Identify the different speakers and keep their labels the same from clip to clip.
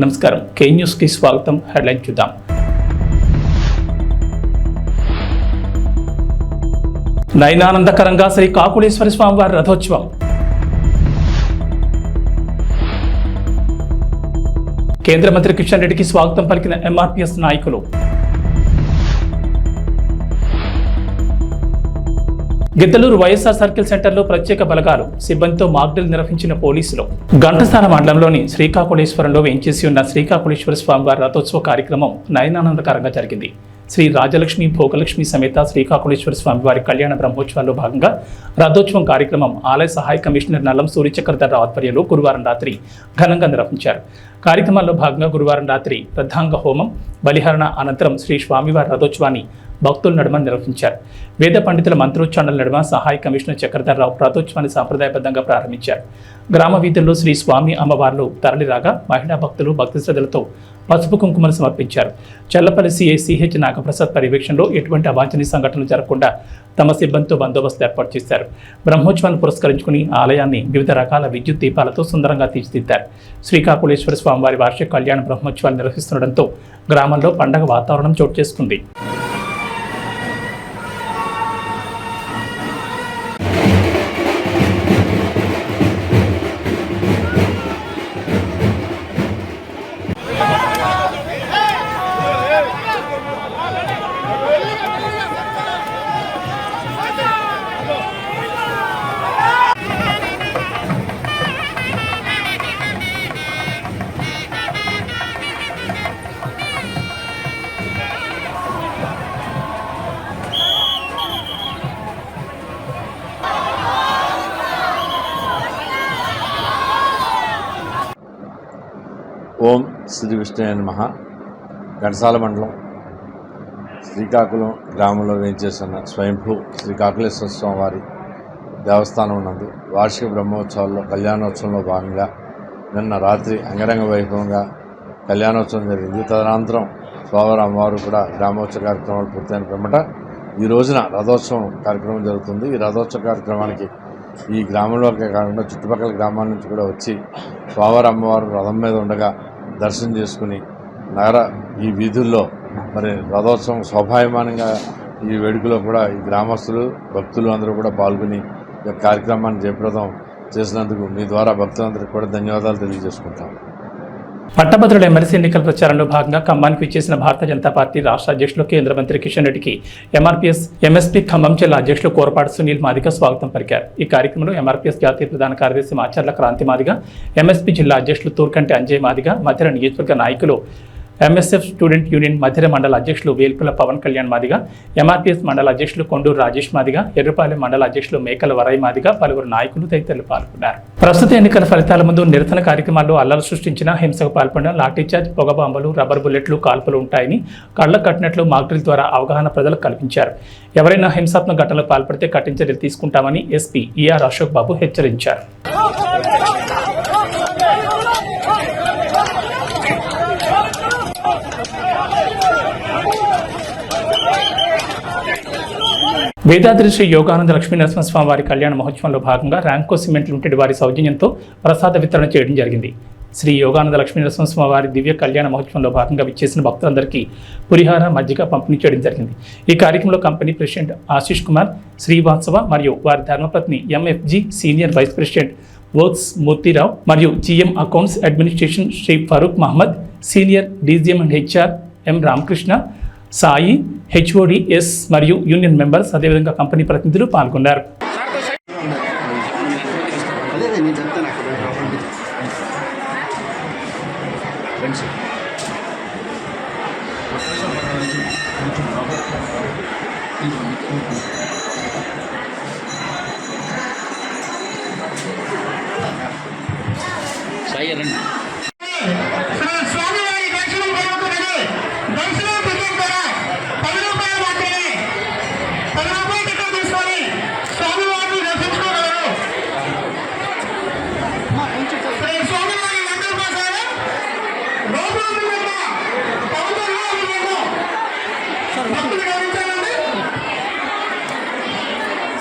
Speaker 1: నమస్కారం. కే న్యూస్కి స్వాగతం. హెడ్లైన్ చూద్దాం. నయనానందకరంగా శ్రీ కాకులేశ్వర స్వామివారి రథోత్సవం. కేంద్ర మంత్రి కిషన్ రెడ్డికి స్వాగతం పలికిన ఎంఆర్పీఎస్ నాయకులు. గిద్దలూరు వైఎస్ఆర్ సర్కిల్ సెంటర్లో ప్రత్యేక బలగాలు సిబ్బందితో మాక్డ్రిల్ నిర్వహించిన పోలీసులు. ఘంటసాల మండలంలోని శ్రీకాకుళేశ్వరంలో వేంచేసి ఉన్న శ్రీకాకుళేశ్వర స్వామివారి రథోత్సవ కార్యక్రమం నయనానందకరంగా జరిగింది. శ్రీ రాజలక్ష్మి భోగలక్ష్మి సమేత శ్రీకాకుళేశ్వర స్వామివారి కళ్యాణ బ్రహ్మోత్సవాల్లో భాగంగా రథోత్సవం కార్యక్రమం ఆలయ సహాయ కమిషనర్ నల్లం సూర్యచక్రధర్ ఆధ్వర్యంలో గురువారం రాత్రి ఘనంగా నిర్వహించారు. కార్యక్రమాల్లో భాగంగా గురువారం రాత్రి ప్రధాంగ హోమం బలిహరణ అనంతరం శ్రీ స్వామివారి రథోత్సవాన్ని భక్తుల నడుమ నిర్వహించారు. వేద పండితుల మంత్రోచ్చారణల నడుమ సహాయ కమిషనర్ చక్రధర్రావు రథోత్సవాన్ని సాంప్రదాయబద్ధంగా ప్రారంభించారు. గ్రామ వీధుల్లో శ్రీ స్వామి అమ్మవార్లు తరలిరాగా మహిళా భక్తులు భక్తి శ్రద్ధలతో పసుపు కుంకుమలు సమర్పించారు. చల్లపల్లి సిఐ సిహెచ్ నాగప్రసాద్ పర్యవేక్షణలో ఎటువంటి అవాంఛనీయ సంఘటనలు జరగకుండా తమ సిబ్బందితో బందోబస్తు ఏర్పాటు చేశారు. బ్రహ్మోత్సవాన్ని పురస్కరించుకుని ఆలయాన్ని వివిధ రకాల విద్యుత్ దీపాలతో సుందరంగా తీర్చిదిద్దారు. శ్రీకాకుళేశ్వర స్వామివారి వార్షిక కళ్యాణ బ్రహ్మోత్సవాలు నిర్వహిస్తుండటంతో గ్రామంలో పండగ వాతావరణం చోటు చేసుకుంది.
Speaker 2: ఓం శ్రీ విష్ణువే నమః. ఘంటసాల మండలం శ్రీకాకుళం గ్రామంలో వేంచేస్తున్న స్వయంభూ శ్రీకాకుళేశ్వర స్వామివారి దేవస్థానం నందు వార్షిక బ్రహ్మోత్సవాల్లో కళ్యాణోత్సవంలో భాగంగా నిన్న రాత్రి అంగరంగ వైభవంగా కళ్యాణోత్సవం జరిగింది. తదనంతరం స్వామివారి అమ్మవారు కూడా గ్రామోత్సవ కార్యక్రమాలు పూర్తయిన పిమ్మట ఈ రోజున రథోత్సవం కార్యక్రమం జరుగుతుంది. ఈ రథోత్సవ కార్యక్రమానికి ఈ గ్రామంలోకే కాకుండా చుట్టుపక్కల గ్రామాల నుంచి కూడా వచ్చి స్వామివారి అమ్మవారు రథం మీద ఉండగా దర్శనం చేసుకుని ఈ వీధుల్లో మరి రథోత్సవం శోభాయమానంగా ఈ వేడుకలో కూడా ఈ గ్రామస్తులు భక్తులు అందరూ కూడా పాల్గొని ఈ కార్యక్రమాన్ని జయప్రదం చేసినందుకు మీ ద్వారా భక్తులందరికీ కూడా ధన్యవాదాలు తెలియజేసుకుంటాం.
Speaker 1: పట్టభద్రుల ఎమ్మెల్సీ ఎన్నికల ప్రచారంలో భాగంగా ఖమ్మానికి విచ్చేసిన భారతీయ జనతా పార్టీ రాష్ట్ర అధ్యక్షులు కేంద్ర మంత్రి కిషన్ రెడ్డికి ఎంఆర్పీఎస్ ఎంఎస్పీ ఖమ్మం జిల్లా అధ్యక్షులు కోరపాటి సునీల్ మాదిగ స్వాగతం పలికారు. ఈ కార్యక్రమంలో ఎంఆర్పీఎస్ జాతీయ ప్రధాన కార్యదర్శి మాచర్ల క్రాంతి మాదిగ, ఎంఎస్పీ జిల్లా అధ్యక్షులు తూర్కంటి అంజయ్ మాదిగ, మధ్య నియోజకవర్గ నాయకులు ఎంఎస్ఎఫ్ స్టూడెంట్ యూనియన్ మధ్య మండల అధ్యక్షులు వేల్పుల పవన్ కళ్యాణ్ మాదిగ, ఎంఆర్పీఎస్ మండల అధ్యక్షులు కొండూరు రాజేష్ మాదిగ, ఎర్రపాలెం మండల అధ్యక్షులు మేకల వరై మాదిగ, పలువురు నాయకులు తదితరులు పాల్గొన్నారు. ప్రస్తుత ఎన్నికల ఫలితాల ముందు నిరసన కార్యక్రమాల్లో అల్లలు సృష్టించిన హింసకు పాల్పడిన లాఠీచార్జ్, పొగబాంబులు, రబ్బర్ బుల్లెట్లు, కాల్పులు ఉంటాయని కళ్ల కట్టినట్లు మాక్డ్రిల్ ద్వారా అవగాహన ప్రజలకు కల్పించారు. ఎవరైనా హింసాత్మక ఘటనలకు పాల్పడితే కఠిన చర్యలు తీసుకుంటామని ఎస్పీ ఈఆర్ అశోక్ బాబు హెచ్చరించారు. వేదాద్రి శ్రీ యోగానంద లక్ష్మీ నరసింహస్వామి వారి కళ్యాణ మహోత్సవంలో భాగంగా ర్యాంకో సిమెంట్ లిమిటెడ్ వారి సౌజన్యంతో ప్రసాద వితరణ చేయడం జరిగింది. శ్రీ యోగానంద లక్ష్మీ నరసింహస్వామి వారి దివ్య కళ్యాణ మహోత్సవంలో భాగంగా విచ్చేసిన భక్తులందరికీ పులిహార, మజ్జిగ పంపిణీ చేయడం జరిగింది. ఈ కార్యక్రమంలో కంపెనీ ప్రెసిడెంట్ ఆశీష్ కుమార్ శ్రీవాత్సవ మరియు వారి ధర్మపత్ని MFG senior vice president works Murthirao మరియు GM accounts administration Shri Farooq Mohammed, senior DGM and HR M Ramakrishna, Sai, HODs మరియు యూనియన్ మెంబర్స్, అదేవిధంగా కంపెనీ ప్రతినిధులు పాల్గొన్నారు.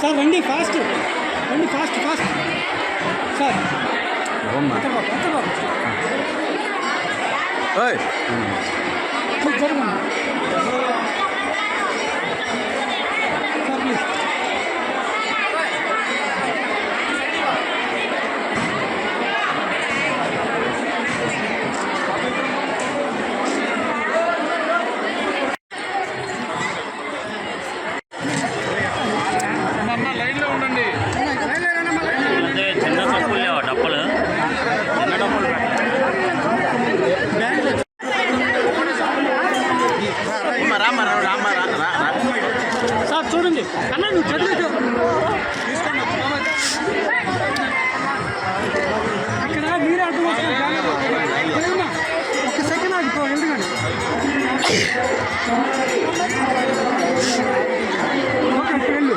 Speaker 3: సార్ రండి ఫాస్ట్ సార్ సార్ చూడండి అన్న నువ్వు చదివేటు ఇక్కడ మీరే అర్థం ఒక సెకండ్ ఆగిపో ఎందుకండి ఓకే వెళ్ళు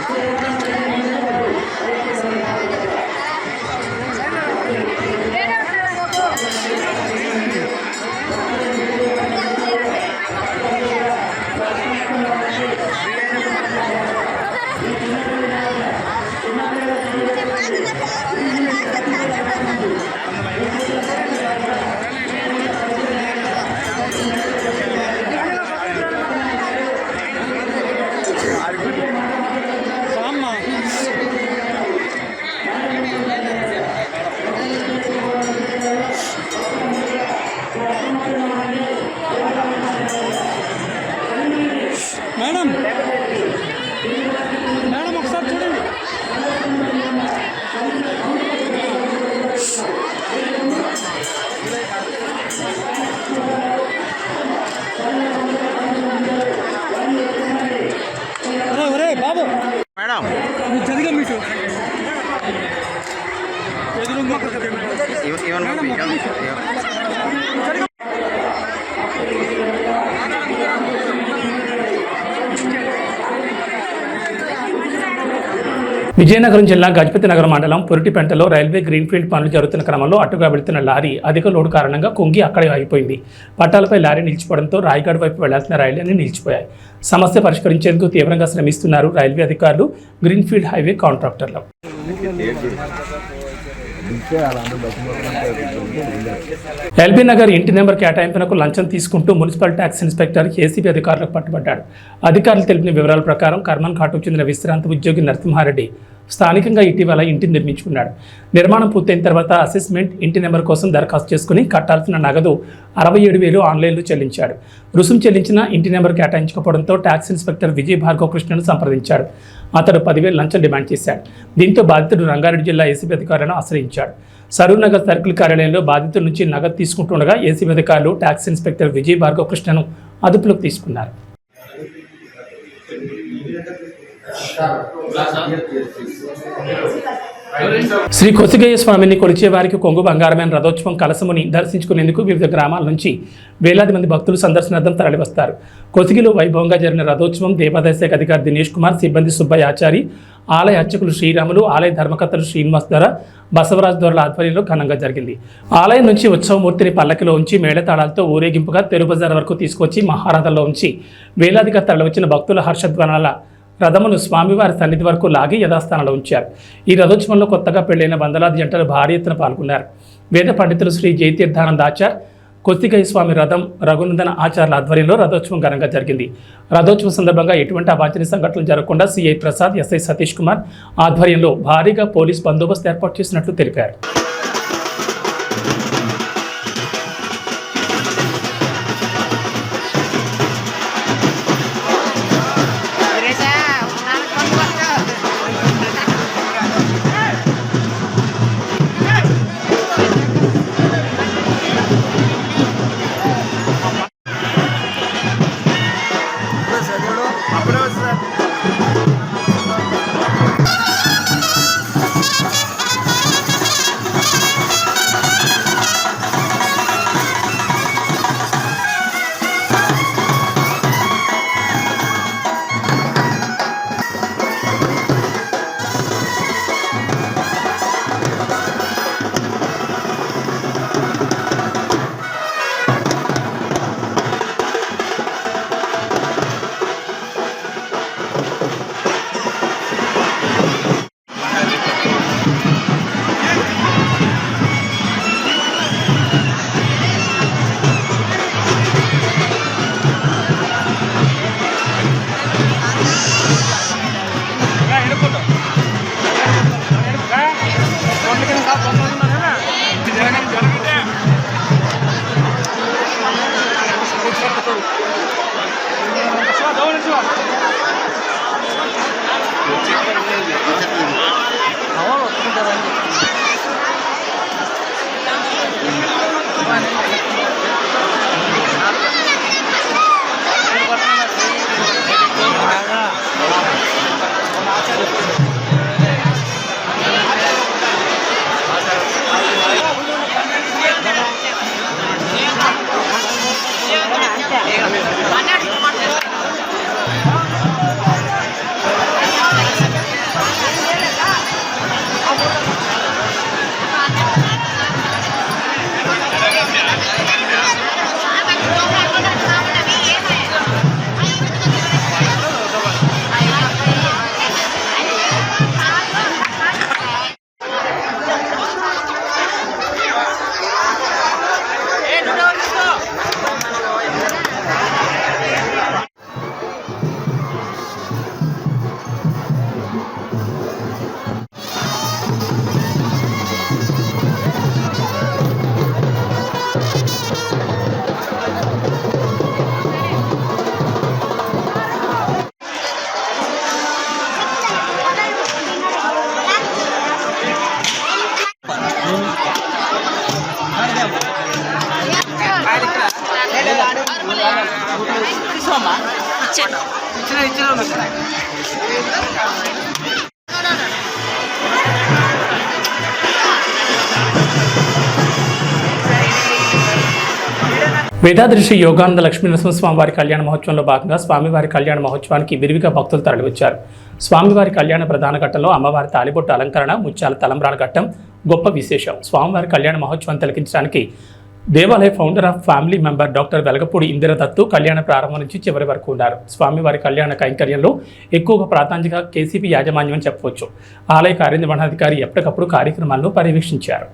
Speaker 3: మేడం మేడం ఒకసారి చూడండి ఒరే బాబు
Speaker 2: మేడం
Speaker 3: నువ్వు చదిగా మీకు
Speaker 1: విజయనగరం జిల్లా గజపతి నగరం మండలం పురిటిపెంటలో రైల్వే గ్రీన్ఫీల్డ్ పనులు జరుగుతున్న క్రమంలో అటుగా వెళుతున్న లారీ అధిక లోడు కారణంగా కుంగి అక్కడే ఆగిపోయింది. పట్టాలపై లారీ నిలిచిపోవడంతో రాయగఢ్ వైపు వెళ్లాల్సిన రైళ్లన్నీ నిలిచిపోయాయి. సమస్య పరిష్కరించేందుకు తీవ్రంగా శ్రమిస్తున్నారు రైల్వే అధికారులు, గ్రీన్ఫీల్డ్ హైవే కాంట్రాక్టర్లు. ఎల్బీ నగర్ ఇంటి నెంబర్ కేటాయింపునకు లంచం తీసుకుంటూ మున్సిపల్ ట్యాక్స్ ఇన్స్పెక్టర్ ఏసీబీ అధికారులకు పట్టుబడ్డాడు. అధికారులు తెలిపిన వివరాల ప్రకారం కర్మన్ ఘాటుకు చెందిన విశ్రాంత ఉద్యోగి నరసింహారెడ్డి స్థానికంగా ఇటీవల ఇంటిని నిర్మించుకున్నాడు. నిర్మాణం పూర్తయిన తర్వాత అసెస్మెంట్ ఇంటి నెంబర్ కోసం దరఖాస్తు చేసుకుని కట్టాల్సిన నగదు 67,000 ఆన్లైన్లో చెల్లించాడు. రుసుము చెల్లించిన ఇంటి నెంబర్ కేటాయించకపోవడంతో ట్యాక్స్ ఇన్స్పెక్టర్ విజయ్ భార్గవ కృష్ణను సంప్రదించాడు. అతడు 10,000 లంచం డిమాండ్ చేశాడు. దీంతో బాధితుడు రంగారెడ్డి జిల్లా ఏసీబీ అధికారులను ఆశ్రయించాడు. సరూర్ నగర్ సర్కిల్ కార్యాలయంలో బాధితుల నుంచి నగదు తీసుకుంటుండగా ఏసీబీ అధికారులు ట్యాక్స్ ఇన్స్పెక్టర్ విజయ్ భార్గవ కృష్ణను అదుపులోకి తీసుకున్నారు. శ్రీ కొసిగయ్య స్వామిని కొలిచే వారికి కొంగు బంగారమైన రథోత్సవం కలసముని దర్శించుకునేందుకు వివిధ గ్రామాల నుంచి వేలాది మంది భక్తులు సందర్శనార్థం తరలివస్తారు. కొసిగిలో వైభవంగా జరిగిన రథోత్సవం దేవాదాయ శాఖ అధికారి దినేష్ కుమార్, సిబ్బంది సుబ్బయ్య ఆచారి, ఆలయ అర్చకులు శ్రీరాములు, ఆలయ ధర్మకర్తలు శ్రీనివాస్ ధర, బసవరాజ్ ధరల ఆధ్వర్యంలో ఘనంగా జరిగింది. ఆలయం నుంచి ఉత్సవమూర్తిని పల్లకిలో ఉంచి మేళతాళాలతో ఊరేగింపుగా తెరుబజార్ వరకు తీసుకొచ్చి మహారథంలో ఉంచి వేలాదిగా తరలివచ్చిన భక్తుల హర్షధ్వానాల రథమును స్వామివారి సన్నిధి వరకు లాగి యథాస్థానంలో ఉంచారు. ఈ రథోత్సవంలో కొత్తగా పెళ్లైన వందలాది జంటలు భారీ ఎత్తున పాల్గొన్నారు. వేద పండితులు శ్రీ జయతీర్థానంద ఆచార్, కొసిగయ్య స్వామి రథం రఘునందన ఆచార్యుల ఆధ్వర్యంలో రథోత్సవం ఘనంగా జరిగింది. రథోత్సవం సందర్భంగా ఎటువంటి అవాంఛనీయ సంఘటనలు జరగకుండా సిఐ ప్రసాద్, ఎస్ఐ సతీష్ కుమార్ ఆధ్వర్యంలో భారీగా పోలీస్ బందోబస్తు ఏర్పాటు చేసినట్లు తెలిపారు. వేదాద్రి శ్రీ యోగానంద లక్ష్మీ నరసింహస్వామి వారి కళ్యాణ మహోత్సవంలో భాగంగా స్వామివారి కళ్యాణ మహోత్సవానికి విరివిగా భక్తులు తరలివచ్చారు. స్వామివారి కళ్యాణ ప్రధాన ఘట్టంలో అమ్మవారి తాలిబొట్టు అలంకరణ, ముత్యాల తలంబ్రాల ఘట్టం గొప్ప విశేషం. స్వామివారి కళ్యాణ మహోత్సవం తిలకించడానికి దేవాలయ founder of family member doctor Velagapudi Indiradattu కళ్యాణ ప్రారంభం నుంచి చివరి వరకు ఉన్నారు. స్వామివారి కళ్యాణ కైంకర్యంలో ఎక్కువగా ప్రాధాన్యతగా కేసీపీ యాజమాన్యం అని చెప్పవచ్చు. ఆలయ కార్యనిర్వహణాధికారి ఎప్పటికప్పుడు కార్యక్రమాలను పర్యవేక్షించారు.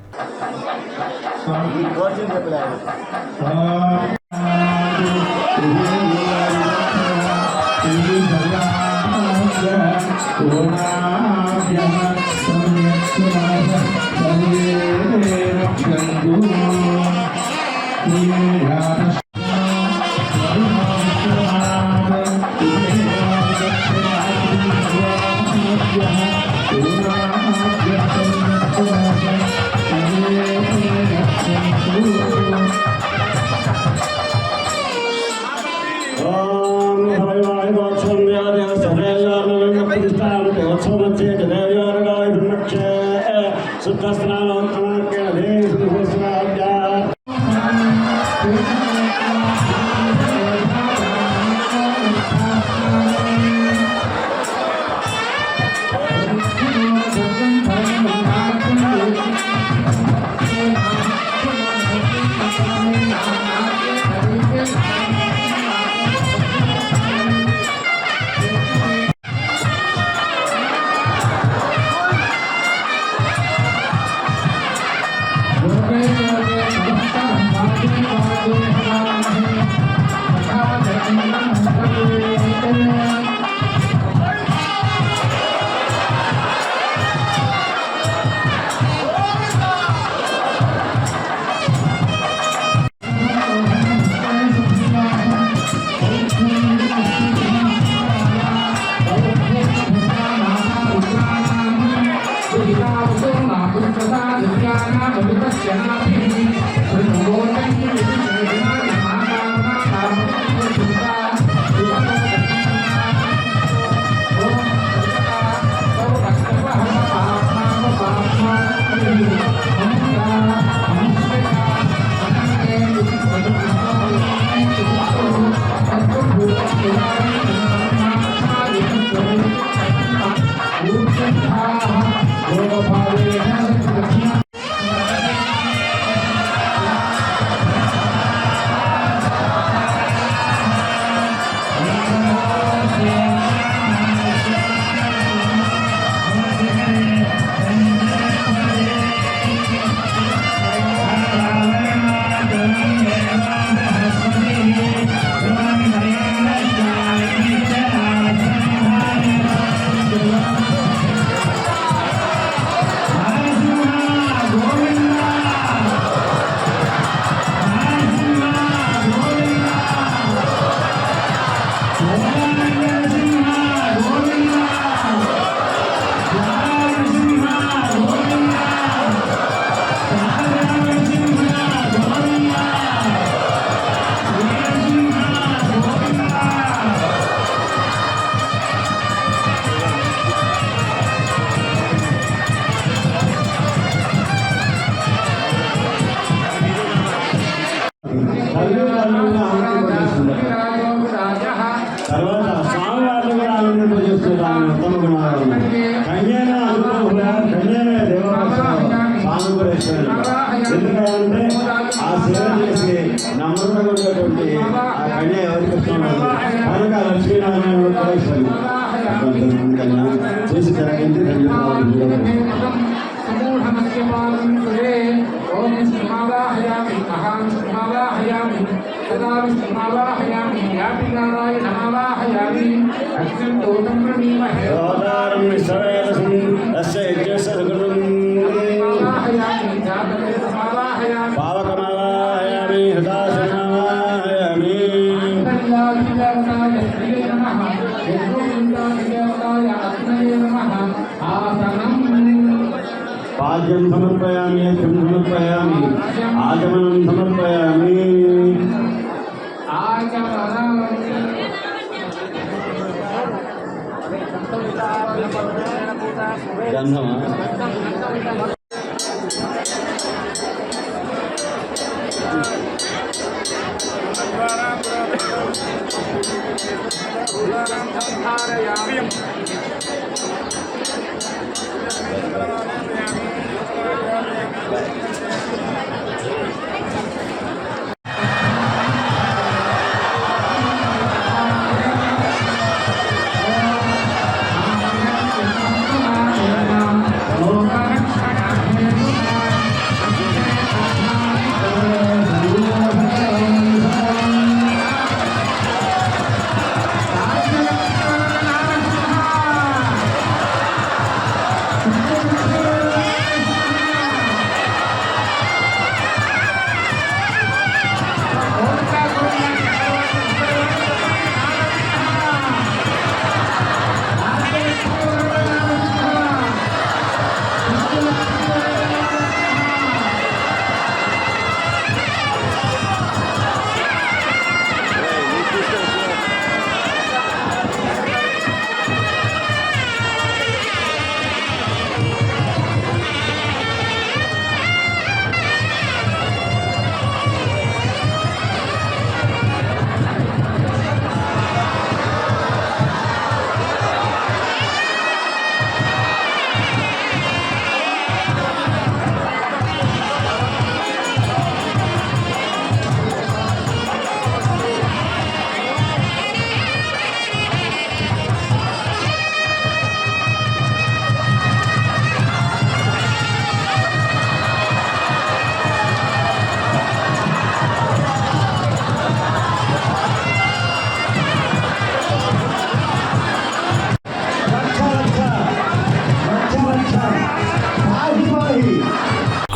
Speaker 4: पाद्यं समर्पयामि, यज्ञं समर्पयामि, आचमनं समर्पयामि।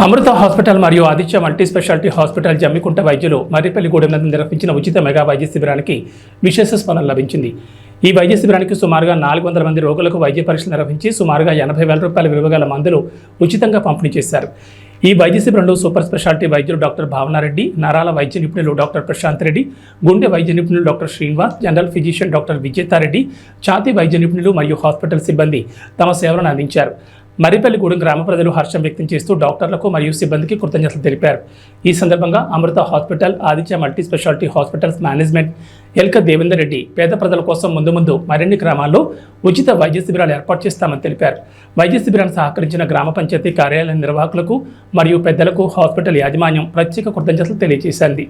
Speaker 1: అమృత హాస్పిటల్ మరియు Aditya multi speciality hospital Jammikunta వైద్యులు మర్రిపల్లిగూడెం నందు నిర్వహించిన ఉచిత మెగా వైద్య శిబిరానికి విశేష స్పందన లభించింది. ఈ వైద్య శిబిరానికి సుమారుగా 400 మంది రోగులకు వైద్య పరీక్షలు నిర్వహించి సుమారుగా 80,000 రూపాయల విలువగల మందులు ఉచితంగా పంపిణీ చేశారు. ఈ వైద్య శిబిరంలో సూపర్ స్పెషాలిటీ వైద్యులు డాక్టర్ భావనారెడ్డి, నరాల వైద్య నిపుణులు డాక్టర్ ప్రశాంత్ రెడ్డి, గుండె వైద్య నిపుణులు doctor Srinivas, general physician doctor Vijetha Reddy, ఛాతీ వైద్య నిపుణులు మరియు హాస్పిటల్ సిబ్బంది తమ సేవలను అందించారు. మర్రిపల్లిగూడెం గ్రామ ప్రజలు హర్షం వ్యక్తం చేస్తూ డాక్టర్లకు మరియు సిబ్బందికి కృతజ్ఞతలు తెలిపారు. ఈ సందర్భంగా Amrutha hospital, Aditya multi speciality hospitals management Elka Devender Reddy పేద ప్రజల కోసం ముందు మరిన్ని గ్రామాల్లో ఉచిత వైద్య శిబిరాలు ఏర్పాటు చేస్తామని తెలిపారు. వైద్య శిబిరాన్ని సహకరించిన గ్రామ పంచాయతీ కార్యాలయ నిర్వాహకులకు మరియు పెద్దలకు హాస్పిటల్ యాజమాన్యం ప్రత్యేక కృతజ్ఞతలు తెలియజేసింది.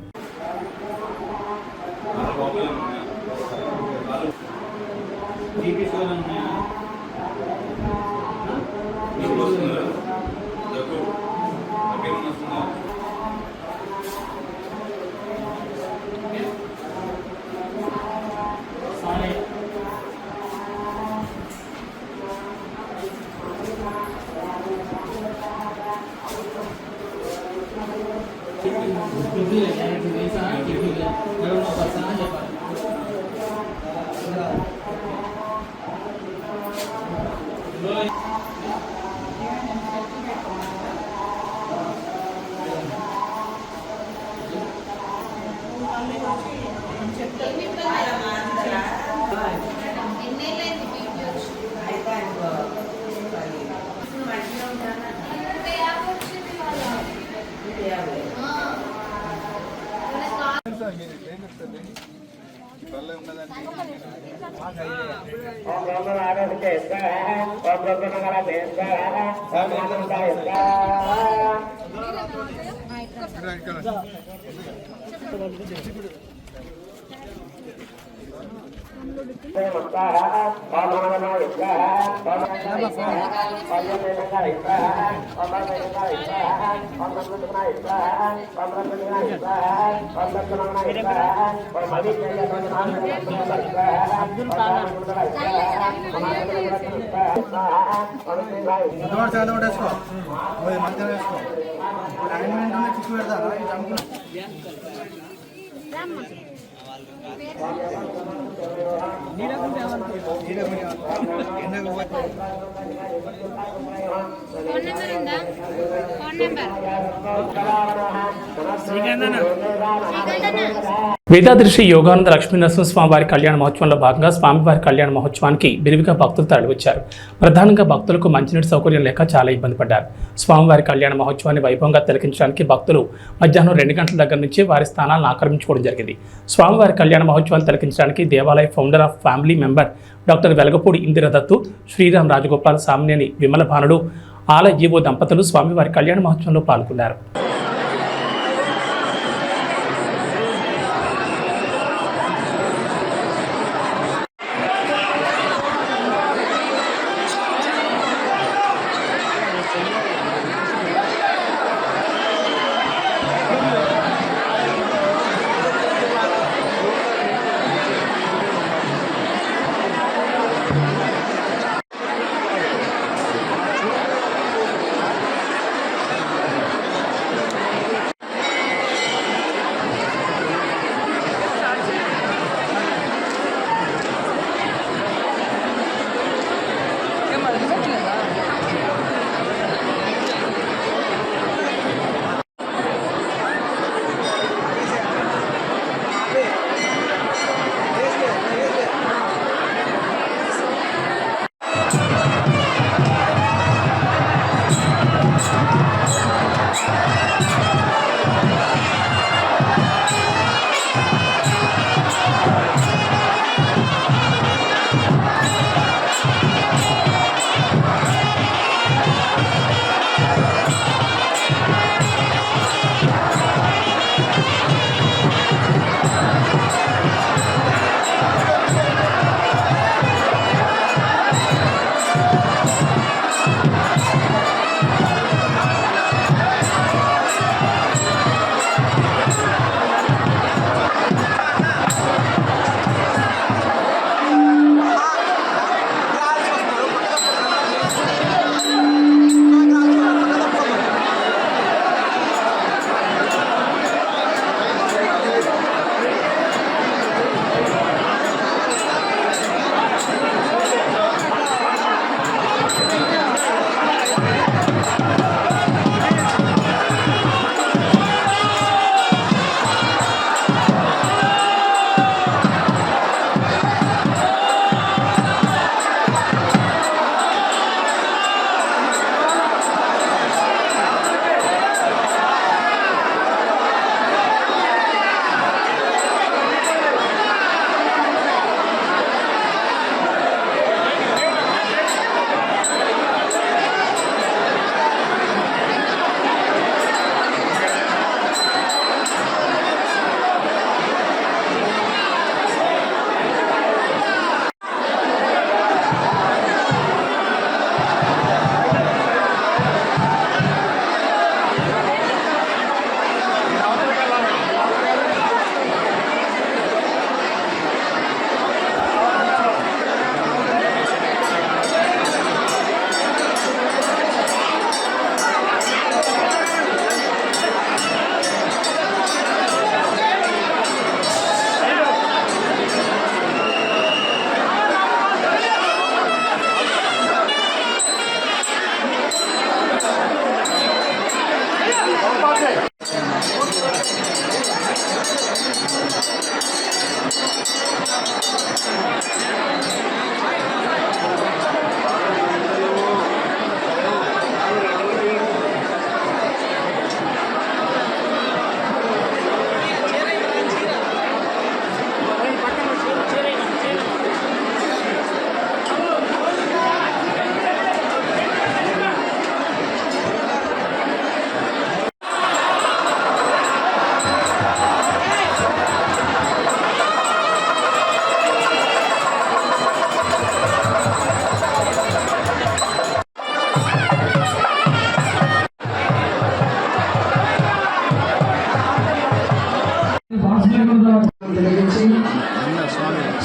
Speaker 1: వేదాద్రిశ్రీ యోగానంద లక్ష్మీనరసింహస్వామి వారి కళ్యాణ మహోత్సవంలో భాగంగా స్వామివారి కళ్యాణ మహోత్సవానికి విరివిగా భక్తులు తరలివచ్చారు. ప్రధానంగా భక్తులకు మంచినీటి సౌకర్యం లేక చాలా ఇబ్బంది పడ్డారు. స్వామివారి కళ్యాణ మహోత్సవాన్ని వైభవంగా తిలకించడానికి భక్తులు మధ్యాహ్నం 2 గంటల దగ్గర నుంచి వారి స్థానాలను ఆక్రమించుకోవడం జరిగింది. స్వామివారి కళ్యాణ మహోత్సవాన్ని తిలకించడానికి దేవాలయం దేవాలయ founder of family member doctor Velagapudi Indiradattu, Sriram Rajagopal, Samneni Vimalabhanudu, ఆలయ జీవో దంపతులు స్వామివారి కళ్యాణ మహోత్సవంలో పాల్గొన్నారు.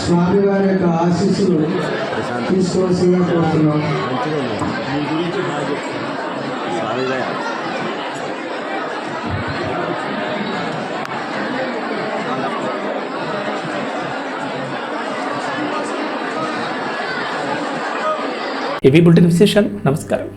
Speaker 5: స్వామివారి యొక్క ఆశీస్సులు తీసుకోవాల్సిందిగా కోరుతున్నాం.
Speaker 1: ఇవి బులెటిన్ విశేషాలు. నమస్కారం.